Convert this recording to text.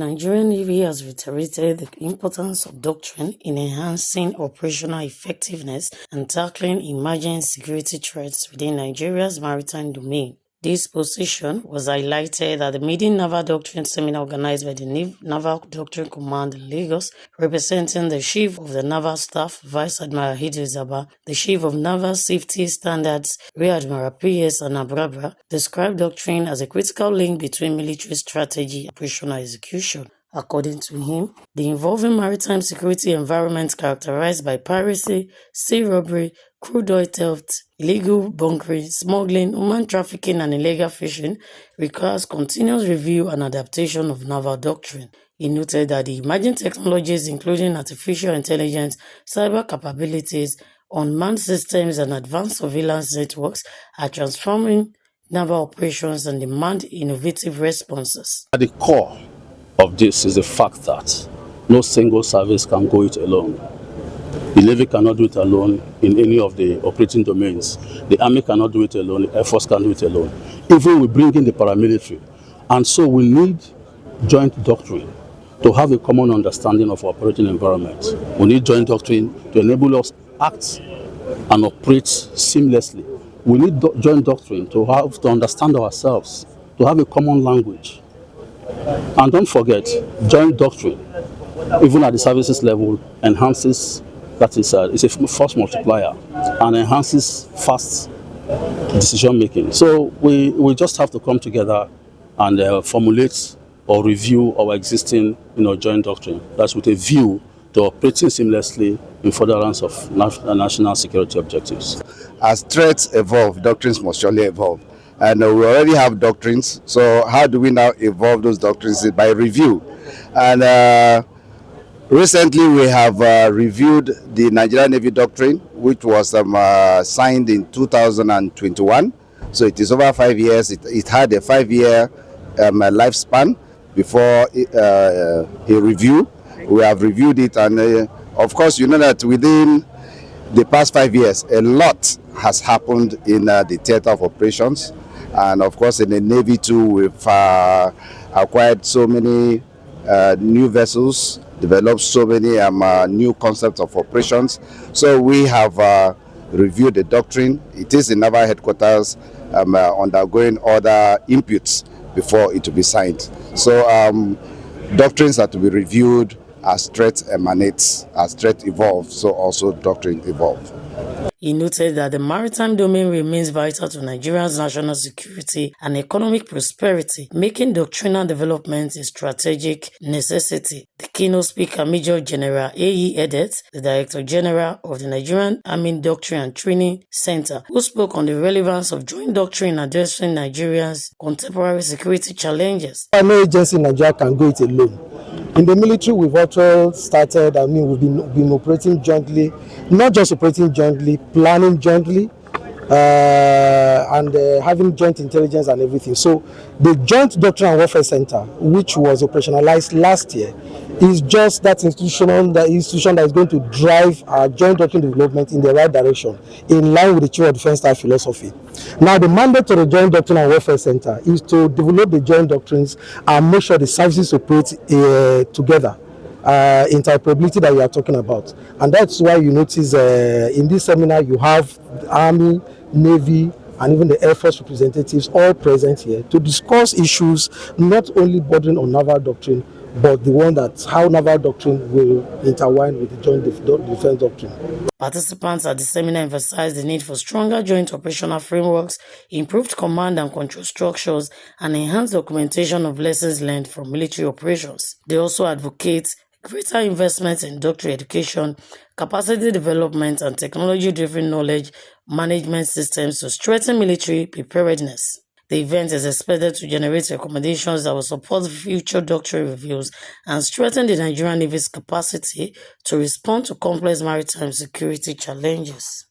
Nigerian Navy has reiterated the importance of doctrine in enhancing operational effectiveness and tackling emerging security threats within Nigeria's maritime domain. This position was highlighted at the Maiden Naval Doctrine Seminar organized by the Naval Doctrine Command in Lagos, representing the Chief of the Naval Staff, Vice Admiral Zaba, the Chief of Naval Safety Standards, Rear Admiral P.S. Anabrabra, described doctrine as a critical link between military strategy and operational execution. According to him, the evolving maritime security environment characterized by piracy, sea robbery, crude oil theft, illegal bunkering, smuggling, human trafficking, and illegal fishing requires continuous review and adaptation of naval doctrine. He noted that the emerging technologies, including artificial intelligence, cyber capabilities, unmanned systems, and advanced surveillance networks, are transforming naval operations and demand innovative responses. At the core of this is the fact that no single service can go it alone. The Navy cannot do it alone in any of the operating domains. The Army cannot do it alone. The Air Force can't do it alone. Even we bring in the paramilitary. And so we need joint doctrine to have a common understanding of our operating environment. We need joint doctrine to enable us act and operate seamlessly. We need joint doctrine to understand ourselves, to have a common language. And don't forget, joint doctrine, even at the services level, enhances, that is, it's a force multiplier and enhances fast decision making. So we just have to come together and formulate or review our existing joint doctrine. That's with a view to operating seamlessly in furtherance of national security objectives. As threats evolve, doctrines must surely evolve. And we already have doctrines, so how do we now evolve those doctrines? By review. And recently we have reviewed the Nigerian Navy doctrine, which was signed in 2021. So it is over 5 years. It had a 5-year lifespan before a review. We have reviewed it, and of course you know that within the past 5 years a lot has happened in the theater of operations. And of course in the Navy too, we've acquired so many new vessels, developed so many new concepts of operations. So we have reviewed the doctrine. It is in naval headquarters undergoing other inputs before it will be signed. So doctrines are to be reviewed as threat emanates, as threat evolves, so also doctrine evolves. He noted that the maritime domain remains vital to Nigeria's national security and economic prosperity, making doctrinal development a strategic necessity. The keynote speaker, Major General A.E. Edet, the Director General of the Nigerian Army Doctrine and Training Center, who spoke on the relevance of joint doctrine addressing Nigeria's contemporary security challenges. No agency in Nigeria can go it alone. In the military, we've also started, we've been operating jointly, not just operating jointly, planning jointly, and having joint intelligence and everything. So the Joint Doctrine and Warfare Center, which was operationalized last year, is just that institution that is going to drive our joint doctrine development in the right direction, in line with the Chief of Defense Staff philosophy. Now, the mandate of the Joint Doctrine and Warfare Center is to develop the joint doctrines and make sure the services operate together. Interoperability that we are talking about. And that's why you notice in this seminar you have the Army, Navy, and even the Air Force representatives all present here to discuss issues not only bordering on naval doctrine, but the one that how naval doctrine will intertwine with the joint defense doctrine. Participants at the seminar emphasized the need for stronger joint operational frameworks, improved command and control structures, and enhanced documentation of lessons learned from military operations. They also advocate greater investments in doctoral education, capacity development, and technology-driven knowledge management systems to strengthen military preparedness. The event is expected to generate recommendations that will support future doctrine reviews and strengthen the Nigerian Navy's capacity to respond to complex maritime security challenges.